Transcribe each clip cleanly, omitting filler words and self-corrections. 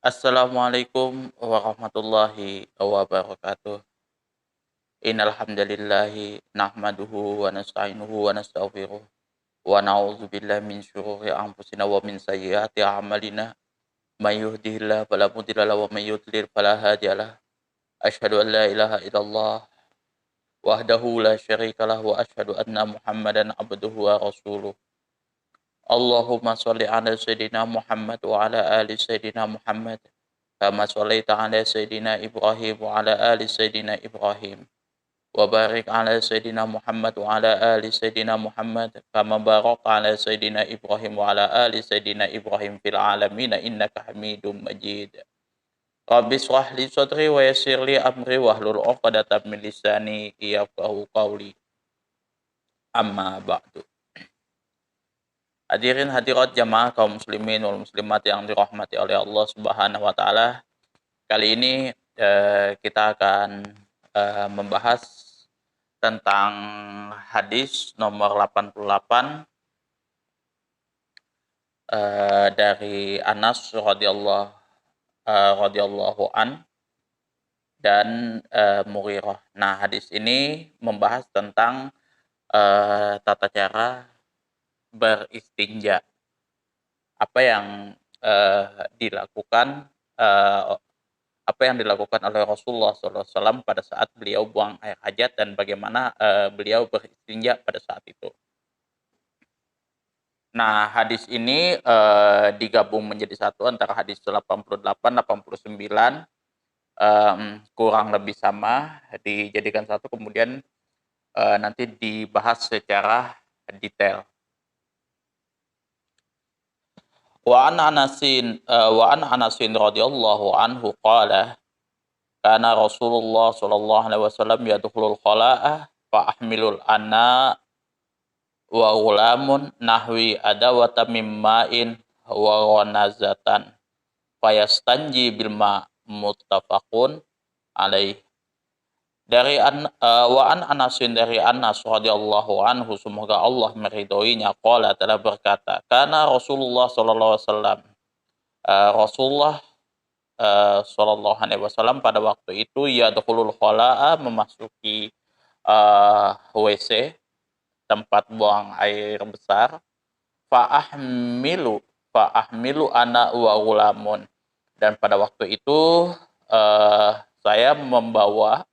Assalamualaikum warahmatullahi wabarakatuh. Innal hamdalillahi nahmaduhu wa nasta'inuhu wa nastaghfiruh wa na'udzubillahi min syururi anfusina wa min sayyiati a'malina. May yahdihillahu fala mudilla lahu wa may yudlil fala hadiyalah. Asyhadu an la ilaha illallah wahdahu la syarika lah wa asyhadu anna Muhammadan abduhu wa rasuluh. Allahumma shalli ala sayyidina Muhammad wa ala ali sayyidina Muhammad. Kama shallaita ala sayyidina Ibrahim wa ala ali sayyidina Ibrahim. Wa barik ala sayyidina Muhammad wa ala ali sayyidina Muhammad. Kama barakta ala sayyidina Ibrahim wa ala ali sayyidina Ibrahim fil alamin innaka Hamidum Majid. Rabbi shrah li sadri wa yassir li amri wahlul 'uqdatam min lisani yafqahu qawli. Amma ba'du. Hadirin hadirat jamaah kaum muslimin wal muslimat yang dirahmati oleh Allah Subhanahu wa taala. Kali ini kita akan membahas tentang hadis nomor 88 dari Anas radhiyallahu an dan Mughirah. Nah, hadis ini membahas tentang tata cara beristinja. Apa yang dilakukan oleh Rasulullah SAW pada saat beliau buang air hajat dan bagaimana beliau beristinja pada saat itu. Nah, hadis ini digabung menjadi satu antara hadis 88, 89, kurang lebih sama, dijadikan satu kemudian nanti dibahas secara detail. Wa an Anasin radhiyallahu anhu qala kana Rasulullah sallallahu alaihi wasallam yadkhulul khala'ah fa ahmilul anna wa ghulamun nahwi adawata mimma'in wa ghanazatan fayastanji bil ma muttafaqun alaih. Dari Anasin dari Anas radhiyallahu anhu, semoga Allah meridhoinya, qala telah berkata, karena Rasulullah sallallahu alaihi wasallam Rasulullah sallallahu alaihi wasallam pada waktu itu yadkhulul khala'a memasuki WC, tempat buang air besar, fa ahmilu ana wa ghulamun, dan pada waktu itu saya membawa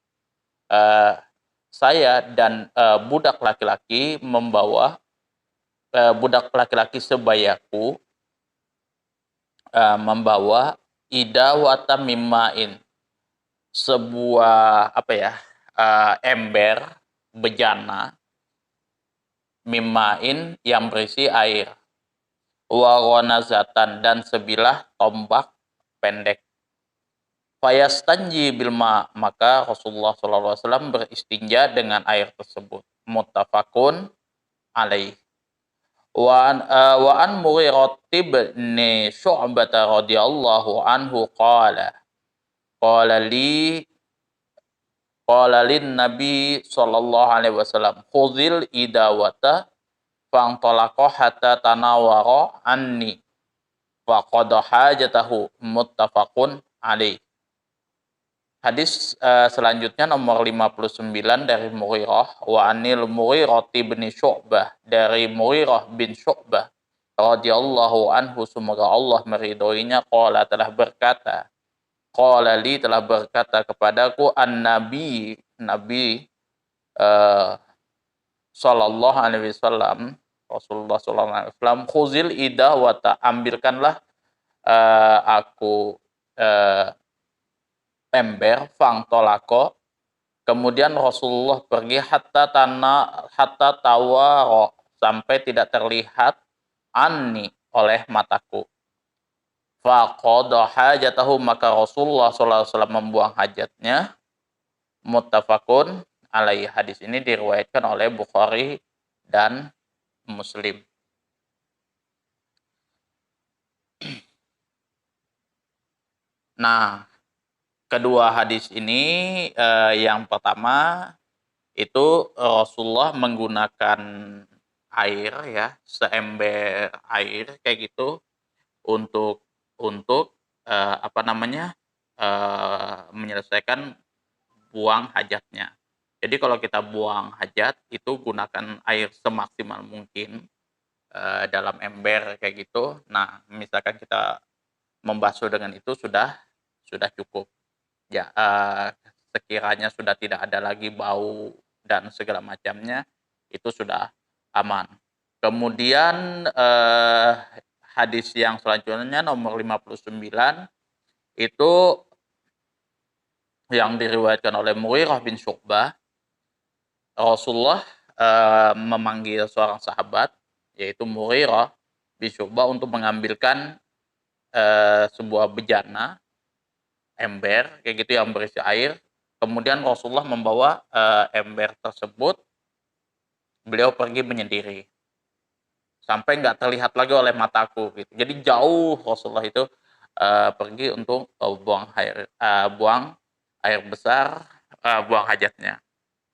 saya dan budak laki-laki membawa budak laki-laki sebayaku membawa idawata mimma'in, sebuah ember bejana, mimma'in yang berisi air, wa ghanazatan dan sebilah tombak pendek. Fayastanji bilma, maka Rasulullah SAW beristinja dengan air tersebut. Muttafaqun alaih. Wa an Mughirah bin Syu'bah radhiyallahu anhu qala lin Nabi sallallahu alaihi wasallam khudhil idawata fantalaqa hatta tanawara anni faqada hajatahu. Muttafaqun alaih. Hadis selanjutnya nomor 59 dari Mughirah, wa anil Mughirah bin Syu'bah, dari Mughirah bin Syu'bah radhiyallahu anhu, semoga Allah meridhoinya, qala telah berkata, qala li telah berkata kepadaku Nabi sallallahu alaihi wasallam, Rasulullah sallallahu alaihi wasallam, khuzil idawata, ambilkanlah aku ember, fangtolako, kemudian Rasulullah pergi hatta tawaro, sampai tidak terlihat anni, oleh mataku. Faqada hajatahu, maka Rasulullah SAW membuang hajatnya. Muttafaqun alaihi. Hadis ini diriwayatkan oleh Bukhari dan Muslim. Nah, kedua hadis ini, yang pertama itu Rasulullah menggunakan air, ya, seember air kayak gitu untuk menyelesaikan buang hajatnya. Jadi kalau kita buang hajat itu gunakan air semaksimal mungkin dalam ember kayak gitu. Nah, misalkan kita membasuh dengan itu sudah cukup. Ya, sekiranya sudah tidak ada lagi bau dan segala macamnya, itu sudah aman. Kemudian hadis yang selanjutnya nomor 59 itu yang diriwayatkan oleh Mughirah bin Syu'bah. Rasulullah memanggil seorang sahabat yaitu Mughirah bin Syu'bah untuk mengambilkan sebuah bejana ember kayak gitu yang berisi air. Kemudian Rasulullah membawa ember tersebut, beliau pergi menyendiri sampai nggak terlihat lagi oleh mataku gitu. Jadi jauh Rasulullah itu pergi untuk buang air besar, buang hajatnya.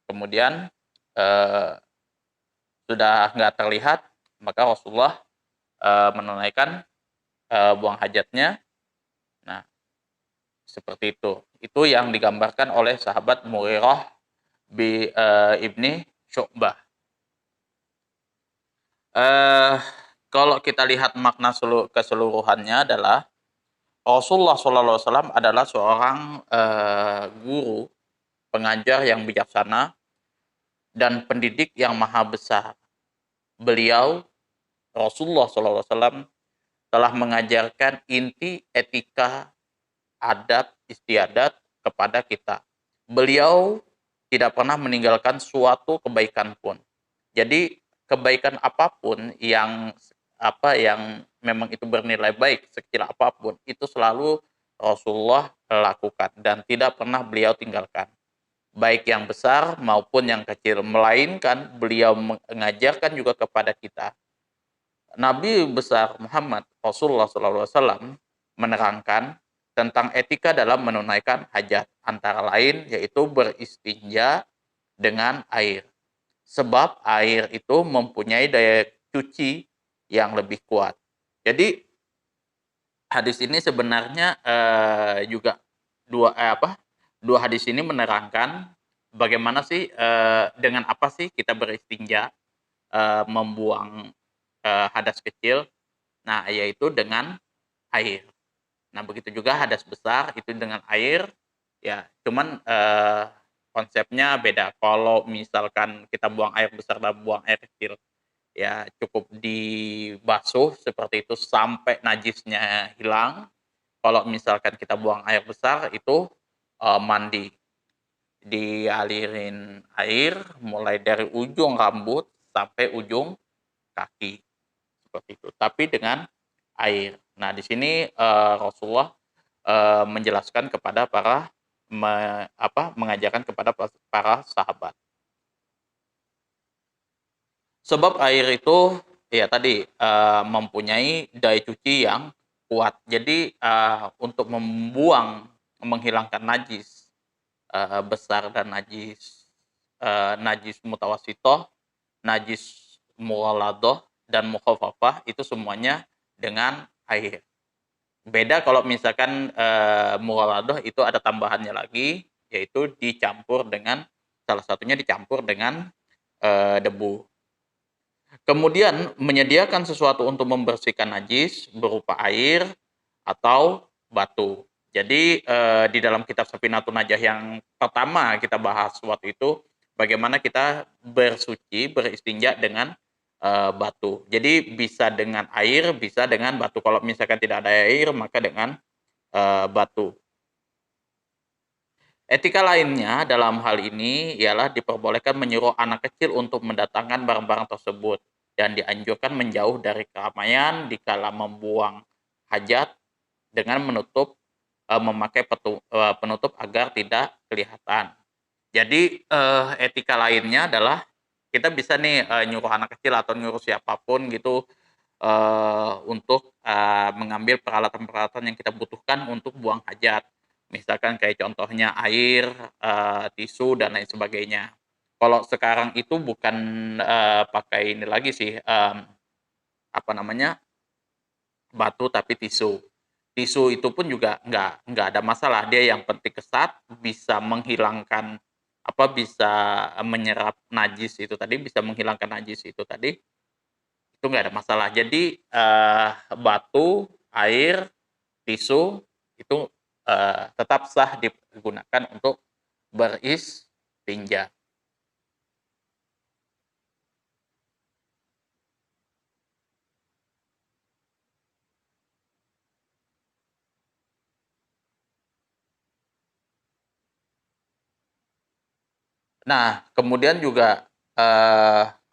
Kemudian eh, sudah nggak terlihat, maka Rasulullah menunaikan buang hajatnya. Nah, seperti itu. Itu yang digambarkan oleh sahabat Mughirah ibni Syu'bah. Kalau kita lihat makna keseluruhannya adalah Rasulullah SAW adalah seorang guru, pengajar yang bijaksana, dan pendidik yang maha besar. Beliau, Rasulullah SAW, telah mengajarkan inti etika, adab, istiadat kepada kita. Beliau tidak pernah meninggalkan suatu kebaikan pun. Jadi kebaikan apapun yang memang itu bernilai baik, sekecil apapun, itu selalu Rasulullah lakukan dan tidak pernah beliau tinggalkan. Baik yang besar maupun yang kecil, melainkan beliau mengajarkan juga kepada kita. Nabi besar Muhammad Rasulullah SAW menerangkan tentang etika dalam menunaikan hajat, antara lain yaitu beristinja dengan air. Sebab air itu mempunyai daya cuci yang lebih kuat. Jadi hadis ini sebenarnya juga dua hadis ini menerangkan bagaimana sih dengan apa sih kita beristinja, membuang hadas kecil. Nah, yaitu dengan air. Nah, begitu juga hadas besar itu dengan air. Ya, cuman konsepnya beda. Kalau misalkan kita buang air besar dan buang air kecil, ya cukup dibasuh seperti itu sampai najisnya hilang. Kalau misalkan kita buang air besar itu mandi, dialirin air mulai dari ujung rambut sampai ujung kaki seperti itu. Tapi dengan air. Nah, di sini Rasulullah menjelaskan kepada mengajarkan kepada para sahabat. Sebab air itu ya tadi mempunyai daya cuci yang kuat. Jadi untuk menghilangkan najis besar dan najis mutawasitoh, najis mughaladoh dan mukhafafah itu semuanya dengan air. Beda kalau misalkan mughaladoh itu ada tambahannya lagi, yaitu salah satunya dicampur dengan debu. Kemudian menyediakan sesuatu untuk membersihkan najis berupa air atau batu. Jadi di dalam kitab Safinatun Najah yang pertama kita bahas waktu itu, bagaimana kita bersuci, beristinja dengan batu. Jadi bisa dengan air, bisa dengan batu. Kalau misalkan tidak ada air, maka dengan batu. Etika lainnya dalam hal ini ialah diperbolehkan menyuruh anak kecil untuk mendatangkan barang-barang tersebut dan dianjurkan menjauh dari keramaian dikala membuang hajat dengan memakai penutup agar tidak kelihatan. Jadi etika lainnya adalah kita bisa nih nyuruh anak kecil atau nyuruh siapapun gitu untuk mengambil peralatan-peralatan yang kita butuhkan untuk buang hajat. Misalkan kayak contohnya air, tisu dan lain sebagainya. Kalau sekarang itu bukan pakai ini lagi sih, batu tapi tisu. Tisu itu pun juga nggak ada masalah. Dia yang penting kesat, bisa menghilangkan bisa menyerap najis itu tadi, bisa menghilangkan najis itu tadi, itu nggak ada masalah. Jadi batu, air, tisu itu tetap sah digunakan untuk beristinja. Nah, kemudian juga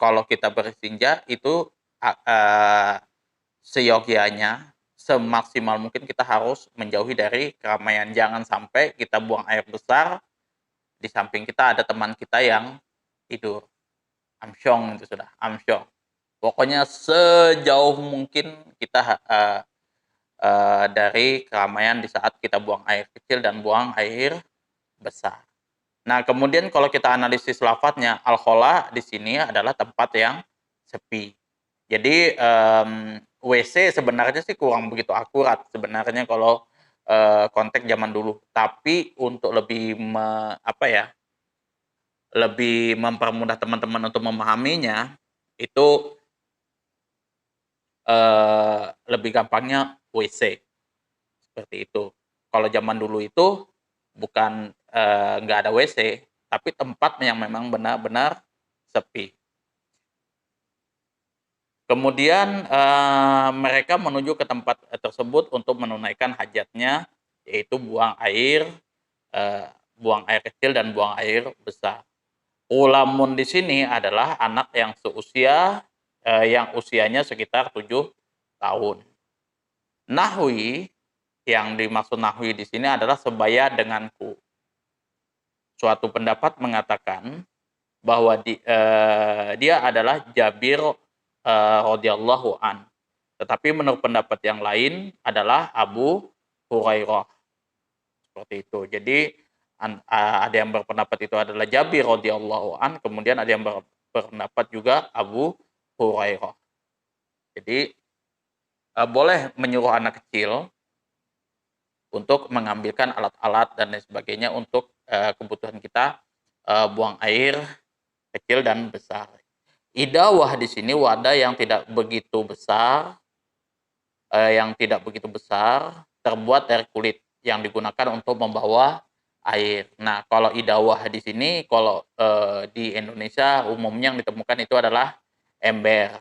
kalau kita beristinja itu seyogyanya, semaksimal mungkin kita harus menjauhi dari keramaian. Jangan sampai kita buang air besar, di samping kita ada teman kita yang tidur. Amsyong itu sudah, amsyong. Pokoknya sejauh mungkin kita dari keramaian di saat kita buang air kecil dan buang air besar. Nah, kemudian kalau kita analisis lafadznya, al-khola di sini adalah tempat yang sepi. Jadi WC sebenarnya sih kurang begitu akurat sebenarnya kalau konteks zaman dulu. Tapi untuk lebih lebih mempermudah teman-teman untuk memahaminya, itu lebih gampangnya WC seperti itu. Kalau zaman dulu itu bukan nggak ada WC, tapi tempat yang memang benar-benar sepi. Kemudian mereka menuju ke tempat tersebut untuk menunaikan hajatnya, yaitu eee, buang air kecil dan buang air besar. Ulamun di sini adalah anak yang seusia, yang usianya sekitar 7 tahun. Nahwi, yang dimaksud nahwi di sini adalah sebaya denganku. Suatu pendapat mengatakan bahwa dia adalah Jabir radhiyallahu an. Tetapi menurut pendapat yang lain adalah Abu Hurairah. Seperti itu. Jadi ada yang berpendapat itu adalah Jabir radhiyallahu an, kemudian ada yang berpendapat juga Abu Hurairah. Jadi boleh menyuruh anak kecil untuk mengambilkan alat-alat dan lain sebagainya untuk kebutuhan kita buang air kecil dan besar. Idawah di sini wadah yang tidak begitu besar, terbuat dari kulit yang digunakan untuk membawa air. Nah, kalau idawah di sini, kalau di Indonesia umumnya yang ditemukan itu adalah ember.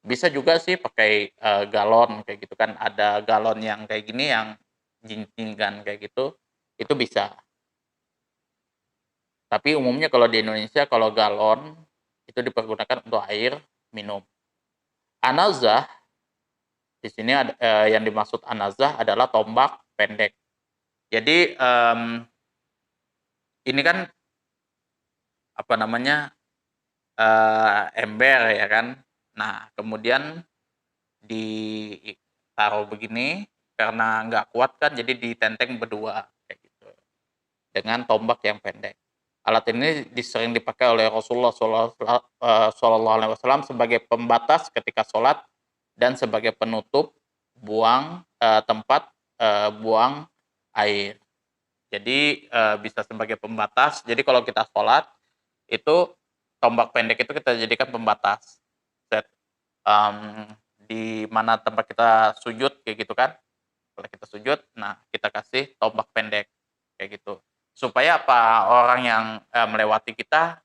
Bisa juga sih pakai galon kayak gitu kan, ada galon yang kayak gini yang jingkingan kayak gitu, itu bisa. Tapi umumnya kalau di Indonesia kalau galon itu dipergunakan untuk air minum. Anazah di sini yang dimaksud anazah adalah tombak pendek. Jadi ini kan apa namanya ember ya kan. Nah kemudian ditaruh begini karena nggak kuat kan, jadi ditenteng berdua kayak gitu dengan tombak yang pendek. Alat ini sering dipakai oleh Rasulullah Shallallahu Alaihi Wasallam sebagai pembatas ketika sholat dan sebagai penutup tempat buang air. Jadi bisa sebagai pembatas. Jadi kalau kita sholat itu tombak pendek itu kita jadikan pembatas. Di mana tempat kita sujud kayak gitu kan. Kalau kita sujud, nah kita kasih tombak pendek kayak gitu. Supaya apa? Orang yang melewati kita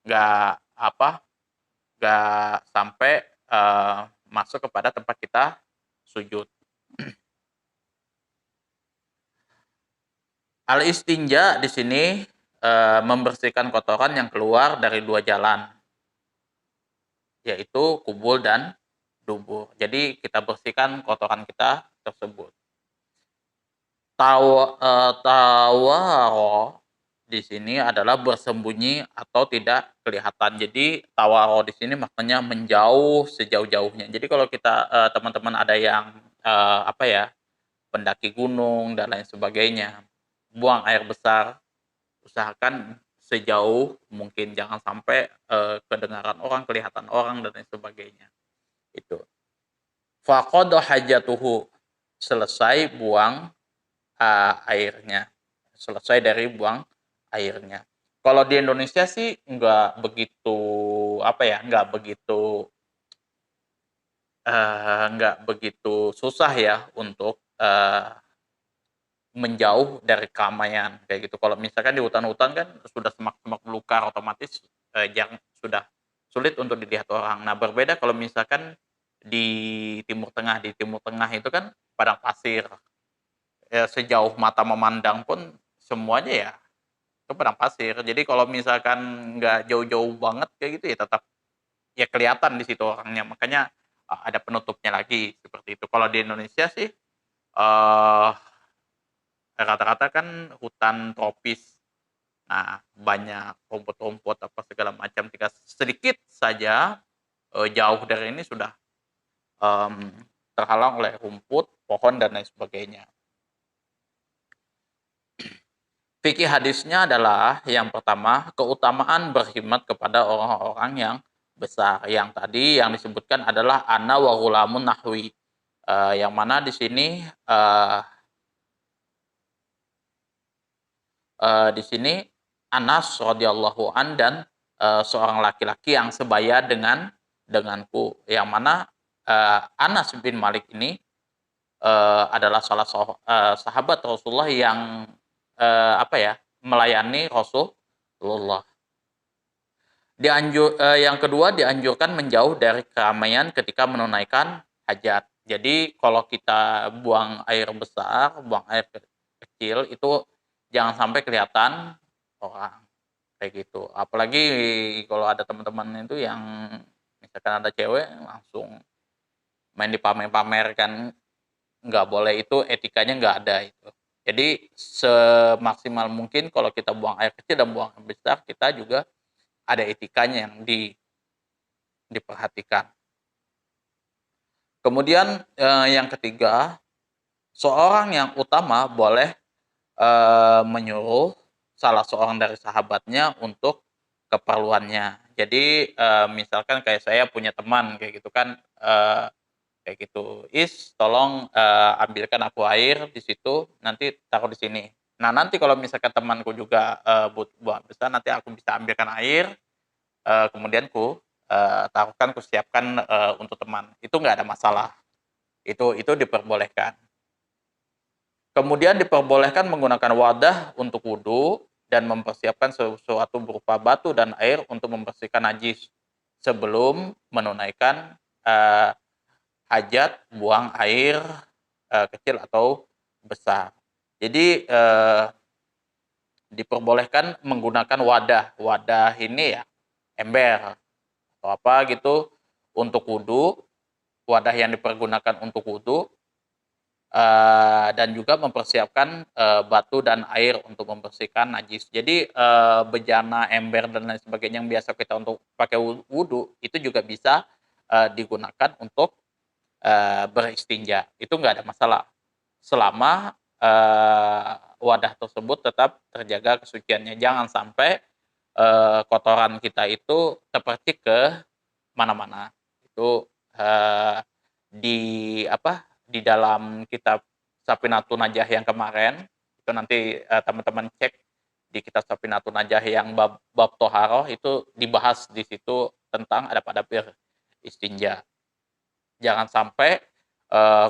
nggak nggak sampai masuk kepada tempat kita sujud. Al-istinja di sini membersihkan kotoran yang keluar dari dua jalan, yaitu kubul dan dubur. Jadi kita bersihkan kotoran kita tersebut. Tawaro di sini adalah bersembunyi atau tidak kelihatan. Jadi tawaro di sini maknanya menjauh sejauh-jauhnya. Jadi kalau kita teman-teman ada yang pendaki gunung dan lain sebagainya, buang air besar, usahakan sejauh mungkin, jangan sampai kedengaran orang, kelihatan orang dan lain sebagainya. Itu. Faqada hajatuhu. selesai buang airnya. Selesai dari buang airnya. Kalau di Indonesia sih nggak begitu apa ya, nggak begitu susah ya untuk menjauh dari keramaian kayak gitu. Kalau misalkan di hutan-hutan kan sudah semak-semak belukar, otomatis sudah sulit untuk dilihat orang. Nah, berbeda kalau misalkan di Timur Tengah itu kan padang pasir. Ya, sejauh mata memandang pun semuanya ya itu padang pasir. Jadi kalau misalkan nggak jauh-jauh banget kayak gitu ya tetap ya kelihatan di situ orangnya. Makanya ada penutupnya lagi seperti itu. Kalau di Indonesia sih eh rata-rata kan hutan tropis. Nah, banyak rumput-rumput apa segala macam. Jika sedikit saja jauh dari ini sudah em, terhalang oleh rumput, pohon dan lain sebagainya. Fikih hadisnya adalah yang pertama, keutamaan berkhidmat kepada orang-orang yang besar. Yang tadi yang disebutkan adalah ana wa ghulamun nahwi. Yang mana di sini di sini Anas radhiyallahu an dan seorang laki-laki yang sebaya denganku. Yang mana Anas bin Malik ini adalah sahabat Rasulullah yang apa ya, melayani Rasulullah. Yang kedua, dianjurkan menjauh dari keramaian ketika menunaikan hajat. Jadi kalau kita buang air besar, buang air kecil itu jangan sampai kelihatan orang kayak gitu. Apalagi kalau ada teman-teman itu yang misalkan ada cewek langsung main dipamer-pamer kan, nggak boleh, itu etikanya nggak ada itu. Jadi semaksimal mungkin kalau kita buang air kecil dan buang air besar, kita juga ada etikanya yang diperhatikan. Kemudian yang ketiga, seorang yang utama boleh menyuruh salah seorang dari sahabatnya untuk keperluannya. Jadi misalkan kayak saya punya teman kayak gitu kan, kayak gitu, tolong ambilkan aku air di situ, nanti taruh di sini. Nah, nanti kalau misalkan temanku juga buang besar, nanti aku bisa ambilkan air, kemudian taruhkan, ku siapkan untuk teman. Itu nggak ada masalah. Itu diperbolehkan. Kemudian diperbolehkan menggunakan wadah untuk wudhu dan mempersiapkan sesuatu berupa batu dan air untuk membersihkan najis sebelum menunaikan hajat buang air kecil atau besar. Jadi diperbolehkan menggunakan wadah ini ya ember atau apa gitu untuk wudhu, wadah yang dipergunakan untuk wudhu, dan juga mempersiapkan batu dan air untuk membersihkan najis. Jadi bejana, ember dan lain sebagainya yang biasa kita untuk pakai wudhu itu juga bisa digunakan untuk beristinja. Itu nggak ada masalah selama wadah tersebut tetap terjaga kesuciannya. Jangan sampai kotoran kita itu terpercik ke mana-mana. Itu di apa, di dalam kitab Safinatun Najah yang kemarin, itu nanti teman-teman cek di kitab Safinatun Najah yang bab toharoh, itu dibahas di situ tentang adab-adab istinja. Jangan sampai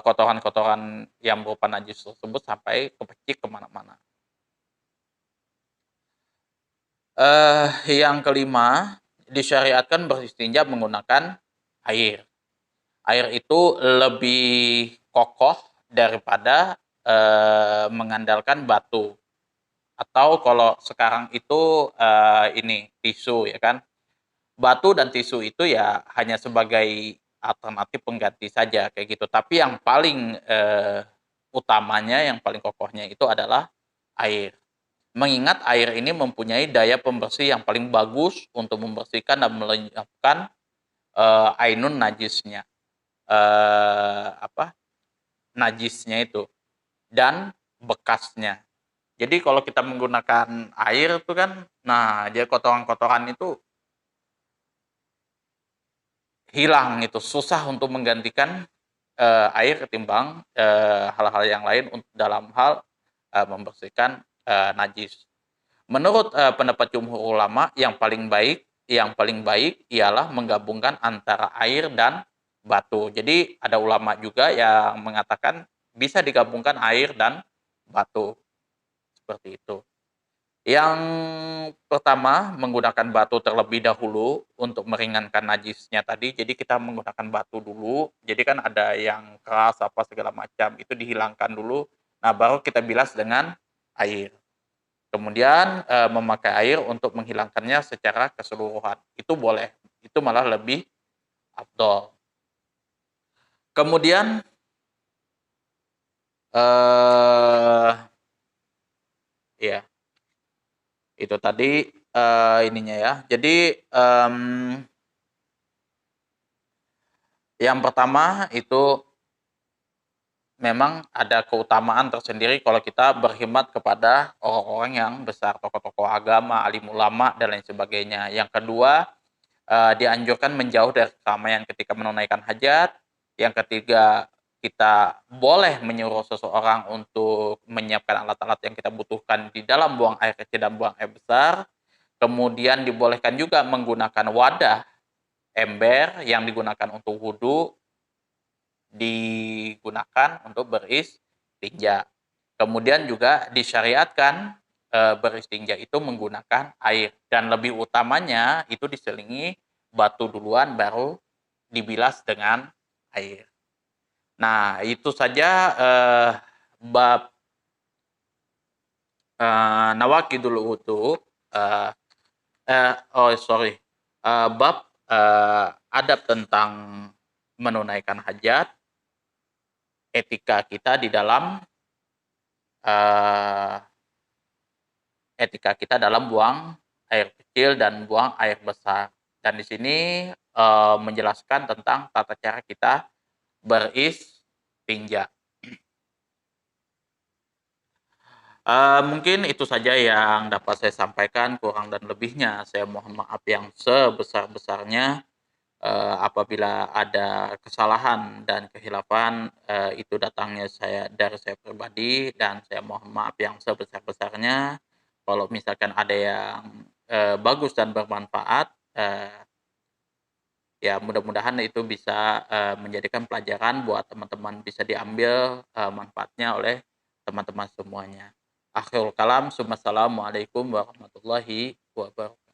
kotoran-kotoran yang berupa najis tersebut sampai kepecik kemana-mana. Yang kelima, disyariatkan beristinja menggunakan air. Air itu lebih kokoh daripada mengandalkan batu. Atau kalau sekarang itu ini tisu ya kan. Batu dan tisu itu ya hanya sebagai alternatif pengganti saja kayak gitu. Tapi yang paling utamanya, yang paling kokohnya itu adalah air. Mengingat air ini mempunyai daya pembersih yang paling bagus untuk membersihkan dan melenyapkan ainun najisnya, apa, najisnya itu dan bekasnya. Jadi kalau kita menggunakan air itu kan, nah dia kotoran-kotoran itu hilang, itu susah untuk menggantikan air ketimbang hal-hal yang lain dalam hal membersihkan najis. Menurut pendapat jumhur ulama, yang paling baik ialah menggabungkan antara air dan batu. Jadi ada ulama juga yang mengatakan bisa digabungkan air dan batu seperti itu. Yang pertama, menggunakan batu terlebih dahulu untuk meringankan najisnya tadi. Jadi kita menggunakan batu dulu. Jadi kan ada yang keras apa segala macam, itu dihilangkan dulu. Nah, baru kita bilas dengan air. Kemudian memakai air untuk menghilangkannya secara keseluruhan. Itu boleh. Itu malah lebih afdol. Kemudian ya, itu tadi ininya ya. Jadi yang pertama itu memang ada keutamaan tersendiri kalau kita berkhidmat kepada orang-orang yang besar, tokoh-tokoh agama, alim ulama, dan lain sebagainya. Yang kedua, dianjurkan menjauh dari keramaian ketika menunaikan hajat. Yang ketiga, kita boleh menyuruh seseorang untuk menyiapkan alat-alat yang kita butuhkan di dalam buang air kecil dan buang air besar. Kemudian dibolehkan juga menggunakan wadah ember yang digunakan untuk wudhu, digunakan untuk beristinja. Kemudian juga disyariatkan beristinja itu menggunakan air, dan lebih utamanya itu diselingi batu duluan baru dibilas dengan air. Nah, itu saja bab nawaqidul wudu. Bab adab tentang menunaikan hajat, etika kita di dalam buang air kecil dan buang air besar. Dan di sini menjelaskan tentang tata cara kita beristinja. Mungkin itu saja yang dapat saya sampaikan, kurang dan lebihnya saya mohon maaf yang sebesar-besarnya. Apabila ada kesalahan dan kehilafan, itu datangnya dari saya pribadi, dan saya mohon maaf yang sebesar-besarnya. Kalau misalkan ada yang bagus dan bermanfaat, ya mudah-mudahan itu bisa menjadikan pelajaran buat teman-teman, bisa diambil manfaatnya oleh teman-teman semuanya. Akhirul kalam, assalamualaikum warahmatullahi wabarakatuh.